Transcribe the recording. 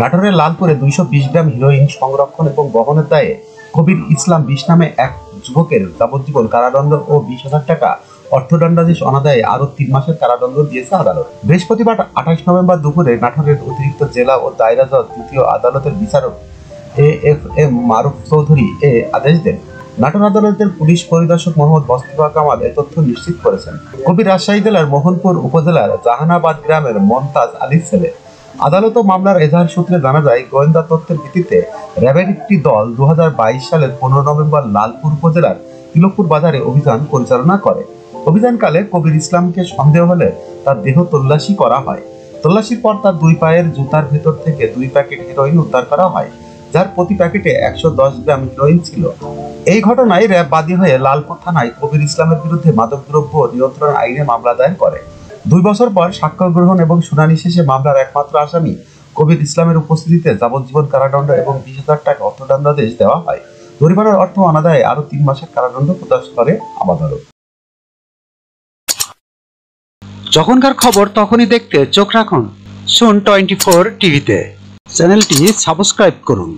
নাটোরের লালপুরে 220 গ্রাম হিরোইন সংরক্ষণ এবং বহনের দায়ে কবির ইসলাম 20 নামে এক যুবকের যাবজ্জীবন কারাদণ্ড ও 20,000 টাকা অর্থদণ্ডাদেশ অনাদায়ে আরো 3 মাসের কারাদণ্ড দিয়েছে আদালত। বৃহস্পতিবার 28 নভেম্বর দুপুরে নাটোরের অতিরিক্ত জেলা ও দায়রা জজ দ্বিতীয় আদালতের বিচারক AFM মারুফ চৌধুরী এ আদেশ দেন। নাটোর আদালতের পুলিশ পরিদর্শক মোহাম্মদ মোস্তফা কামাল এ তথ্য নিশ্চিত করেছেন। কবির রাজশাহী জেলার মোহনপুর উপজেলার জাহানাবাদ গ্রামের মমতাজ আলীর ছেলে। আদালত ও মামলার এজাহার সূত্রে জানা যায়, গোয়েন্দা তথ্যের ভিত্তিতে র্যাবের একটি দল 2022 সালের 15 নভেম্বর লালপুর উপজেলার তিলকপুর বাজারে অভিযান পরিচালনা করে। অভিযানকালে কবির ইসলামকে সন্দেহ হলে তার দেহ তল্লাশি করা হয়। তল্লাশির পর তার 2 পায়ের জুতার ভেতর থেকে 2 প্যাকেট হেরোইন উদ্ধার করা হয়, যার প্রতি প্যাকেটে 110 গ্রাম হেরোইন ছিল। এই ঘটনায় র্যাব বাদী হয়ে লালপুর থানায় কবির ইসলামের বিরুদ্ধে মাদকদ্রব্য নিয়ন্ত্রণ আইনে মামলা দায়ের করে। 2 বছর পর সাক্ষ্য গ্রহণ এবং শুনানি শেষে মামলার একমাত্র আসামি কবির ইসলামের উপস্থিতিতে যাবজ্জীবন কারাদণ্ড এবং 20,000 টাকা অর্থদণ্ডাদেশ দেওয়া হয়। জরিমানার অর্থ অনাদায়ে আরো 3 মাসের কারাদণ্ড প্রকাশ করে আদালত। যখনকার খবর তখনই দেখতে চোখ রাখুন সুন 24 টিভিতে। চ্যানেলটি সাবস্ক্রাইব করুন।